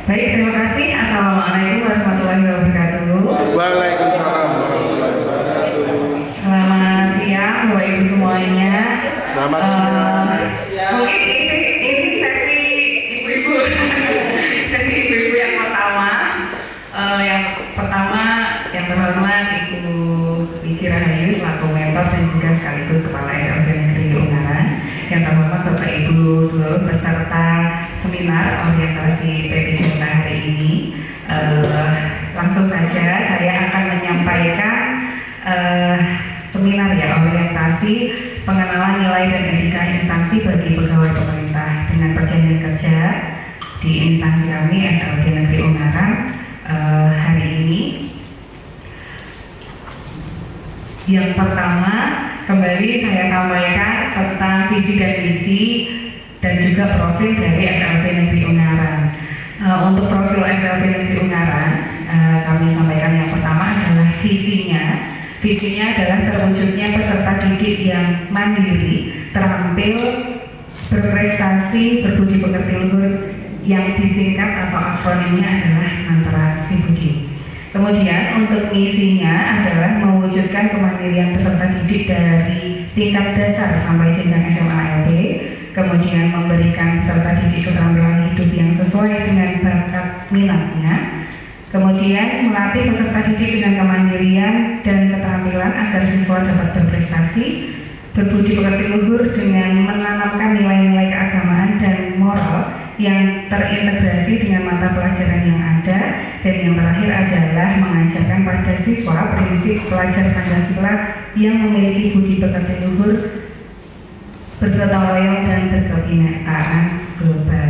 Baik, terima kasih. Assalamualaikum warahmatullahi wabarakatuh. Waalaikumsalam warahmatullahi wabarakatuh. Selamat siang, Bapak Ibu semuanya. Selamat siang. Mungkin ini sesi ibu-ibu, sesi ibu-ibu yang pertama. Yang terhormat Ibu Wiji Rahayu selaku mentor dan juga sekaligus Kepala SLB Negeri Ungaran. Yang terhormat Bapak Ibu seluruh peserta seminar orientasi P3 hari ini. Langsung saja saya akan menyampaikan seminar orientasi pengenalan nilai dan etika instansi bagi pegawai pemerintah dengan perjanjian kerja di instansi kami SLB Negeri Ungaran hari ini. Yang pertama, kembali saya sampaikan tentang visi dan misi dan juga profil dari SLB Negeri Ungaran. Untuk profil SLB Negeri Ungaran, kami sampaikan yang pertama adalah visinya. Visinya adalah terwujudnya peserta didik yang mandiri, terampil, berprestasi, berbudi pekerti luhur, yang disingkat atau akronimnya adalah mantra si budi. Kemudian untuk misinya adalah mewujudkan kemandirian peserta didik dari tingkat dasar sampai jenjang SMA LB, kemudian memberikan peserta didik keterampilan hidup yang sesuai dengan bakat minatnya, kemudian melatih peserta didik dengan kemandirian dan keterampilan agar siswa dapat berprestasi, berbudi pekerti luhur dengan menanamkan nilai-nilai keagamaan dan moral yang terintegrasi dengan mata pelajaran yang ada, dan yang terakhir adalah mengajarkan pada siswa prinsip pelajar Pancasila yang memiliki budi pekerti luhur, bergotong royong dan berkebinekaan global.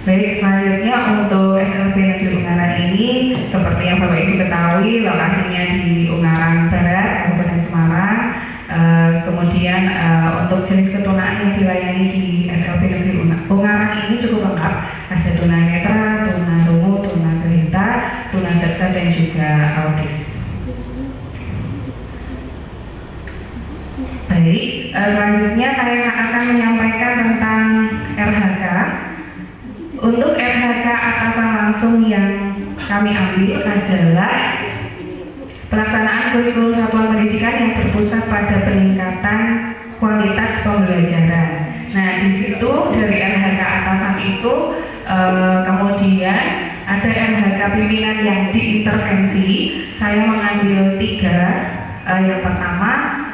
Baik, selanjutnya untuk SLB Negeri Ungaran ini, seperti yang Bapak Ibu ketahui, lokasinya di Ungaran Barat, Kabupaten Semarang. Kemudian untuk jenis ketunaan yang dilayani di SLB Negeri Ungaran ini cukup lengkap. Ada tunanetra, tunarungu, tunagrahita, tunadaksa dan juga autis. Baik, selanjutnya saya akan menyampaikan tentang RHK. Untuk RHK atasan langsung yang kami ambil adalah pelaksanaan kurikulum satuan pendidikan yang berpusat pada peningkatan kualitas pembelajaran. Nah, di situ dari RHK atasan itu kemudian ada RHK pimpinan yang diintervensi. Saya mengambil 3. Yang pertama,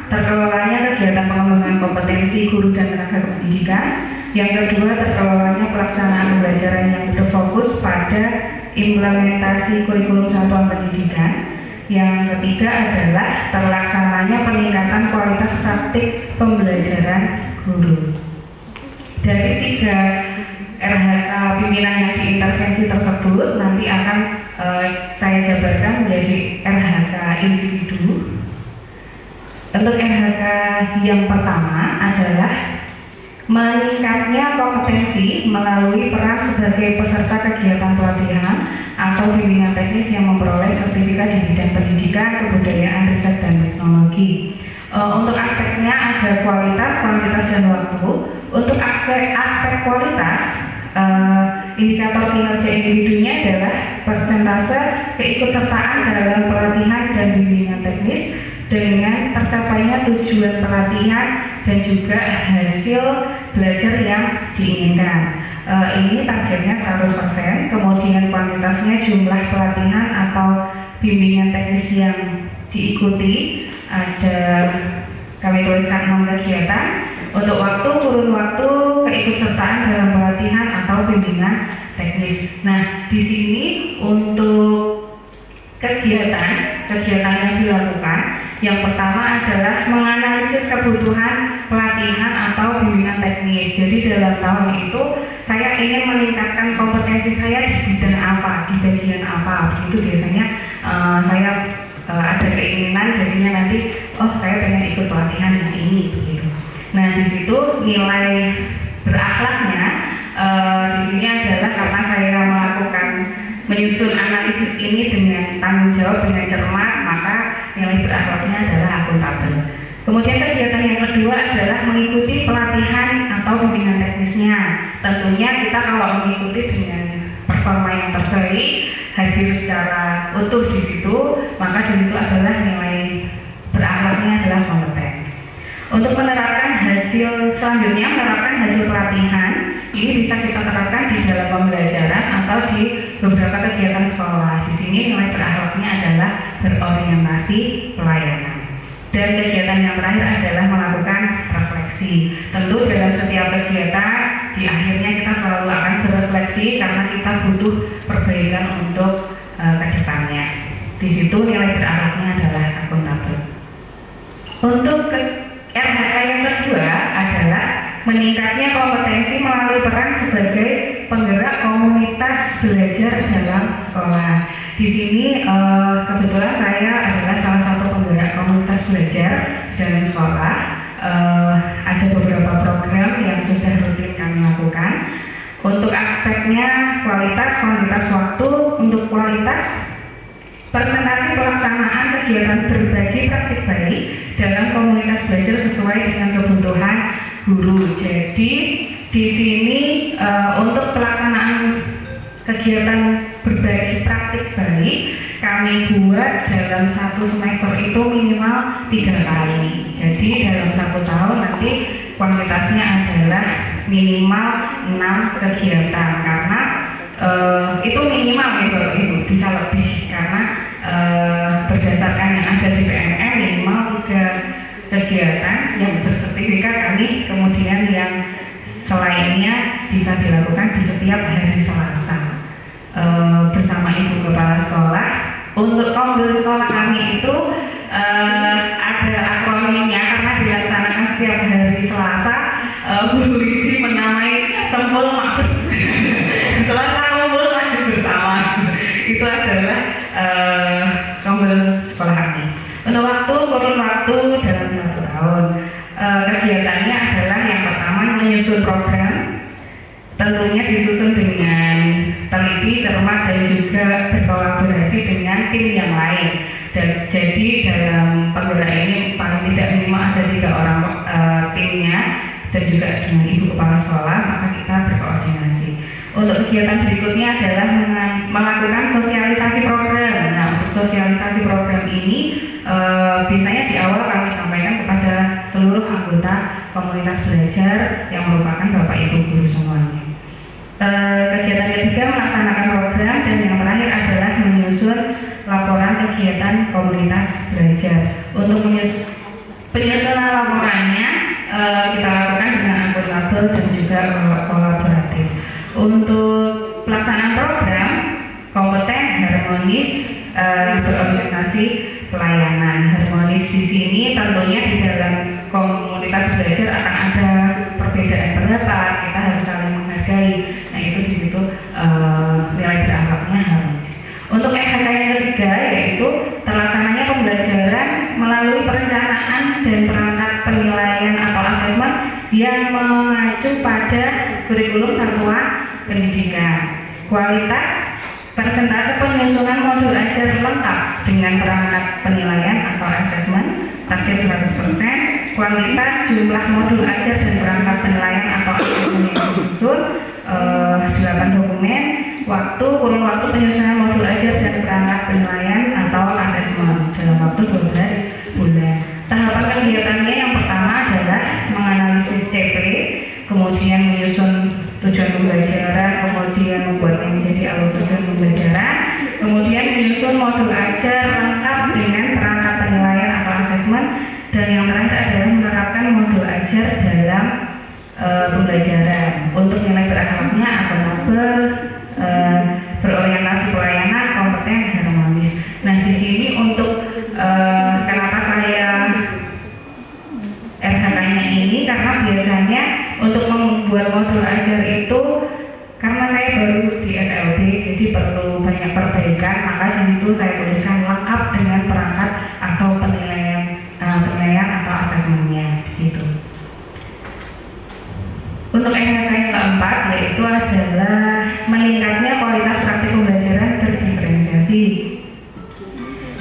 terkelolanya kegiatan pengembangan kompetensi guru dan tenaga kependidikan. Yang kedua, terkelolanya pelaksanaan pembelajaran yang berfokus pada implementasi kurikulum satuan pendidikan. Yang ketiga adalah terlaksananya peningkatan kualitas praktik pembelajaran guru. Dari 3 RHK pimpinan yang diintervensi tersebut nanti akan saya jabarkan menjadi RHK individu. Untuk RHK yang pertama adalah meningkatnya kompetensi melalui peran sebagai peserta kegiatan pelatihan atau bimbingan teknis yang memperoleh sertifikat di bidang pendidikan, kebudayaan, riset, dan teknologi. Untuk aspeknya ada kualitas, kuantitas, dan waktu. Untuk aspek kualitas, indikator kinerja individunya adalah persentase keikutsertaan dalam pelatihan dan bimbingan teknis dengan tercapainya tujuan pelatihan dan juga hasil belajar yang diinginkan. Ini targetnya 100%, kemudian kuantitasnya jumlah pelatihan atau bimbingan teknis yang diikuti, ada kami tuliskan 6 kegiatan. Untuk waktu, kurun waktu, keikutsertaan dalam pelatihan atau bimbingan teknis. Nah, di sini untuk kegiatan yang dilakukan, yang pertama adalah menganalisis kebutuhan pelatihan atau bimbingan teknis. Jadi dalam tahun itu saya ingin meningkatkan kompetensi saya di bidang apa, di bagian apa. Begitu biasanya saya ada keinginan, jadinya nanti saya pengen ikut pelatihan yang ini begitu. Nah, di situ nilai berakhlaknya di sini adalah karena saya menyusun analisis ini dengan tanggung jawab, dengan cermat, maka nilai berakhlaknya adalah akuntabel. Kemudian kegiatan yang kedua adalah mengikuti pelatihan atau bimbingan teknisnya. Tentunya kita kalau mengikuti dengan performa yang terbaik, hadir secara utuh di situ, maka di situ adalah nilai berakhlaknya adalah kompeten. Untuk menerapkan hasil selanjutnya, menerapkan hasil pelatihan, ini bisa kita terapkan di dalam pembelajaran atau di beberapa kegiatan sekolah. Di sini nilai berakhlaknya adalah berorientasi pelayanan. Dan kegiatan yang terakhir adalah melakukan refleksi. Tentu dalam setiap kegiatan, di akhirnya kita selalu akan berefleksi karena kita butuh perbaikan untuk kedepannya. Di situ nilai berakhlaknya adalah akuntabel. Untuk RHK yang kedua adalah meningkatnya kompetensi melalui peran sebagai penggerak komunitas belajar dalam sekolah. Di sini kebetulan saya adalah salah satu penggerak komunitas belajar di dalam sekolah. Ada beberapa program yang sudah rutin kami lakukan. Untuk aspeknya kuantitas waktu. Untuk kualitas, presentasi pelaksanaan kegiatan berbagi praktik baik dalam komunitas belajar sesuai dengan kebutuhan guru. Jadi di sini untuk pelaksanaan kegiatan berbagi praktik baik kami buat dalam satu semester itu minimal 3 kali. Jadi dalam 1 tahun nanti kuantitasnya adalah minimal 6 kegiatan karena itu minimal ya Bapak Ibu, bisa lebih karena berdasarkan yang ada di PNM minimal 3 kegiatan yang bersertifikat kami, kemudian yang selainnya bisa dilakukan di setiap hari Selasa bersama Ibu Kepala Sekolah. Untuk kombel sekolah kami itu ada akronimnya karena dilaksanakan setiap hari Selasa. Bu Riji menamai Sempul Mabes Selasa Kumpul Maju Bersama. Itu adalah kombel sekolah kami. Untuk kurun waktu dalam 1 tahun, kegiatannya adalah yang pertama menyusun program, tentunya disusun dengan teliti, cermat dan juga berkolaborasi dengan tim yang lain. Dan jadi dalam penggerak ini paling tidak minimal ada 3 orang timnya dan juga dengan Ibu Kepala Sekolah, maka kita berkoordinasi. Untuk kegiatan berikutnya adalah melakukan sosialisasi program. Nah, untuk sosialisasi program ini biasanya di awal kami sampaikan kepada seluruh anggota komunitas belajar yang merupakan Bapak Ibu guru semuanya. Kegiatan ketiga melaksanakan program dan yang terakhir adalah menyusun laporan kegiatan komunitas belajar. Untuk penyusunan laporannya kita lakukan dengan akuntabel dan juga kolaboratif. Untuk pelaksanaan program kompeten, harmonis, berorientasi pelayanan. Harmonis di sini tentunya di dalam komunitas belajar akan ada perbedaan pendapat, kita harus saling menghargai. Nah itu di situ nilai berakhlaknya harmonis. Untuk RHK yang ketiga yaitu terlaksananya pembelajaran melalui perencanaan dan perangkat penilaian atau asesmen yang mengacu pada kurikulum satuan pendidikan. Kualitas, persentase penyusunan modul ajar lengkap dengan perangkat penilaian atau asesmen target 100%. Kualitas, jumlah modul ajar dan perangkat penilaian atau asesmen yang disusun 8 dokumen. Waktu, kurun waktu penyusunan modul ajar dan perangkat penilaian atau asesmen dalam waktu 12 bulan. Tahapan kegiatannya yang pertama adalah menganalisis CP, kemudian menyusun tujuan pembelajaran, kemudian membuatnya menjadi alur tujuan pembelajaran, kemudian menyusun modul ajar lengkap dengan perangkat penilaian atau asesmen, dan yang terakhir adalah menerapkan modul ajar dalam pembelajaran. Untuk nilai berakhlaknya akuntabel, berorientasi pelayanan, kompeten, harmonis. Nah di sini untuk kenapa saya RHK-nya ini karena biasanya untuk membuat modul ajar itu karena saya baru di SLB jadi perlu banyak perbaikan, maka di situ saya tuliskan lengkap dengan perangkat atau penilaian atau asesmennya gitu. Untuk RHK yang keempat yaitu adalah meningkatnya kualitas praktik pembelajaran berdiferensiasi.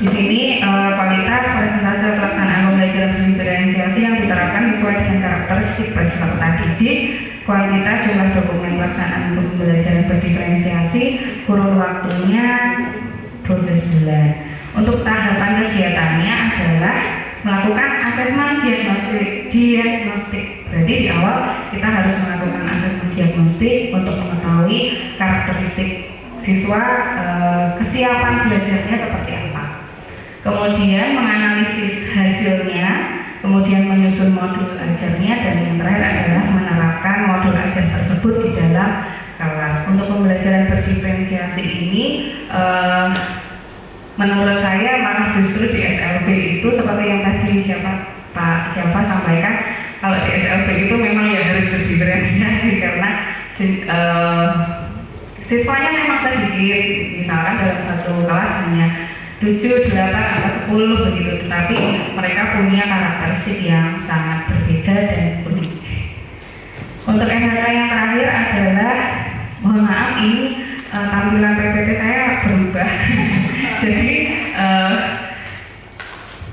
Di sini kualitas presentasi pelaksanaan pembelajaran berdiferensiasi yang diterapkan sesuai dengan karakteristik peserta didik kuantitas jumlah dokumen pelaksanaan pembelajaran berdiferensiasi, kurun waktunya 12 bulan. Untuk tahapan kegiatannya adalah melakukan asesmen diagnostik. Berarti di awal kita harus melakukan asesmen diagnostik untuk mengetahui karakteristik siswa, kesiapan belajarnya seperti apa. Kemudian menganalisis hasilnya, kemudian menyusun modul ajarnya, dan yang terakhir adalah menerapkan modul ajar tersebut di dalam kelas. Untuk pembelajaran berdiferensiasi ini, menurut saya malah justru di SLB itu seperti yang tadi Pak sampaikan, kalau di SLB itu memang ya harus berdiferensiasi karena siswanya memang sedikit, misalkan dalam satu kelas hanya 7, 8, atau 10 begitu, tetapi mereka punya karakteristik yang sangat berbeda dan unik. Untuk NHK yang terakhir adalah, mohon maaf ini tampilan PPT saya berubah. Jadi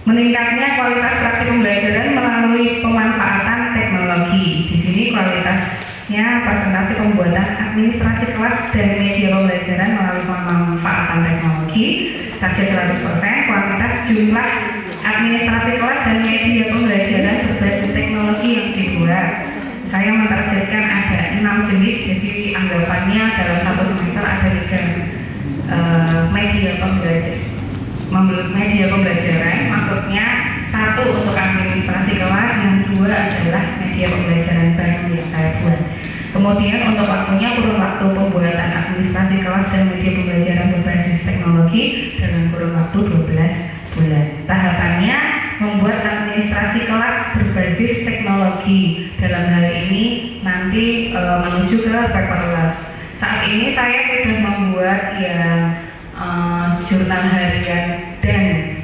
meningkatnya kualitas praktik pembelajaran melalui pemanfaatan teknologi. Di sini kualitasnya presentasi pembuatan administrasi kelas dan media pembelajaran melalui pemanfaatan teknologi. Target 100%, kuantitas jumlah administrasi kelas dan media pembelajaran berbasis teknologi yang dibuat. Saya mentargetkan ada 6 jenis, jadi anggapannya dalam satu semester ada 3 media pembelajaran. Maksudnya 1 untuk administrasi kelas, yang 2 adalah media pembelajaran baru yang saya buat. Kemudian untuk waktunya, kurun waktu pembuatan administrasi kelas dan media pembelajaran berbasis teknologi dalam kurun waktu 12 bulan. Tahapannya membuat administrasi kelas berbasis teknologi. Dalam hal ini nanti menuju ke paperless. Saat ini saya sudah membuat yang jurnal harian dan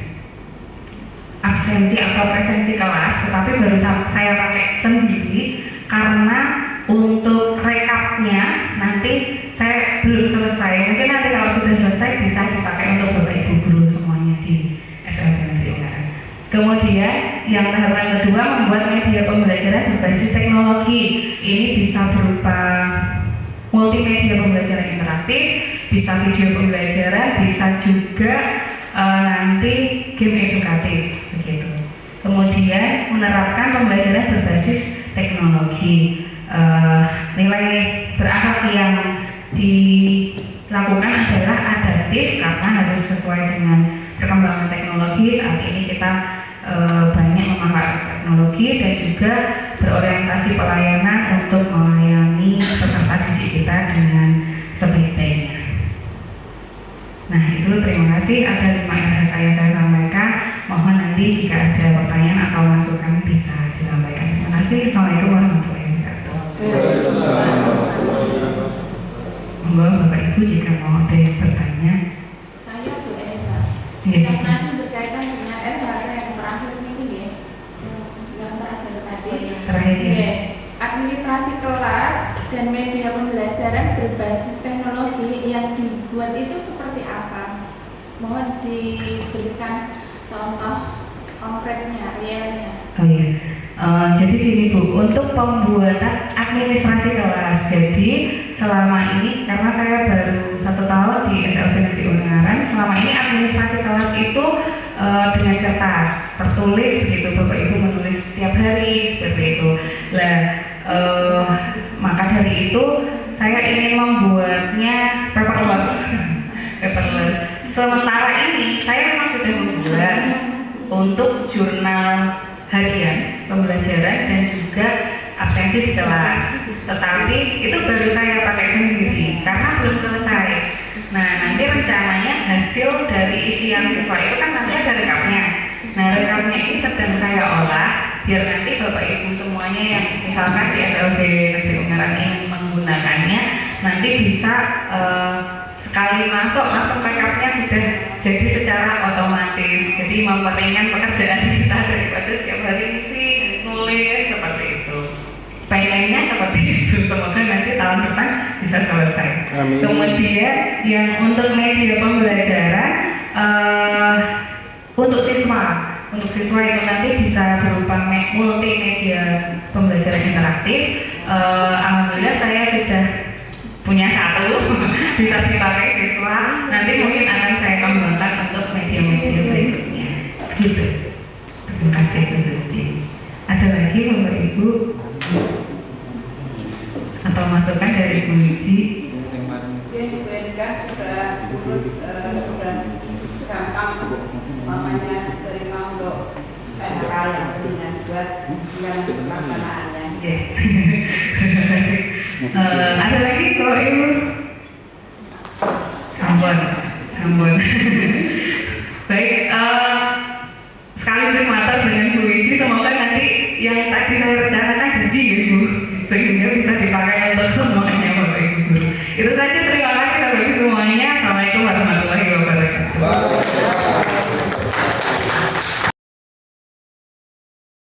absensi atau presensi kelas, tetapi baru saya pakai sendiri karena untuk rekapnya nanti saya belum selesai. Mungkin nanti kalau sudah selesai bisa dipakai untuk Bapak Ibu guru semuanya di SLB Negeri Ungaran. Kemudian yang tahapan kedua, membuat media pembelajaran berbasis teknologi. Ini bisa berupa multimedia pembelajaran interaktif, bisa video pembelajaran, bisa juga nanti game edukatif begitu. Kemudian menerapkan pembelajaran berbasis teknologi. Nilai berakhlak yang dilakukan adalah adaptif karena harus sesuai dengan perkembangan teknologi. Saat ini kita banyak memanfaatkan teknologi dan juga berorientasi pelayanan untuk melayani peserta didik kita dengan sebaik-baiknya. Nah itu, terima kasih. Ada 5 RHK yang saya sampaikan. Mohon nanti jika ada pertanyaan atau masukan bisa disampaikan. Terima kasih. Assalamualaikum warahmatullahi wabarakatuh. Monggo Bapak Ibu jika mau ada yang bertanya. Saya Bu Eva. Iya. Yang tadi berkaitan dengan RHK yang terakhir ini ya. Yang terakhir tadi. Terakhir ya. Oke. Administrasi kelas dan media pembelajaran berbasis teknologi yang dibuat itu seperti apa? Mohon diberikan contoh konkretnya, realnya. Oh iya. Jadi gini Bu, untuk pembuatan administrasi kelas. Jadi selama ini karena saya baru 1 tahun di SLB Negeri Ungaran, selama ini administrasi kelas itu dengan kertas tertulis begitu, Bapak Ibu menulis setiap hari seperti itu. Lah, maka dari itu saya ingin membuatnya paperless. Sementara ini saya memang sudah membuat untuk jurnal harian pembelajaran dan juga absensi di kelas, tetapi itu baru saya pakai sendiri karena belum selesai. Nah nanti rencananya hasil dari isian siswa itu kan nanti ada rekapnya. Nah rekapnya ini sedang saya olah biar nanti Bapak Ibu semuanya yang misalkan di SLB Negeri Ungaran yang menggunakannya nanti bisa sekali masuk langsung rekapnya sudah jadi secara otomatis, jadi memperingan pekerjaan kita daripada setiap hari sih nulis seperti itu. Pengennya seperti itu, semoga nanti tahun depan bisa selesai. Amin. Kemudian yang untuk media pembelajaran untuk siswa itu nanti bisa berupa multimedia pembelajaran interaktif, Alhamdulillah saya sudah punya satu bisa dipakai siswa. Nanti mungkin akan saya kembangkan untuk media-media berikutnya. Gitu. Terima kasih Bu Suci. Ada lagi Bapak Ibu atau masukan dari Bu Wiji? Mungkin BNK sudah sudah gampang mamanya terima untuk PHK yang benar buat yang pelaksanaannya. Oke. Terima kasih. Ada lagi Bapak Ibu? Sambon. Baik, sekaligus matur dengan Bu Wiji, semoga nanti yang tadi saya rencanakan jadi ya Bu, sehingga bisa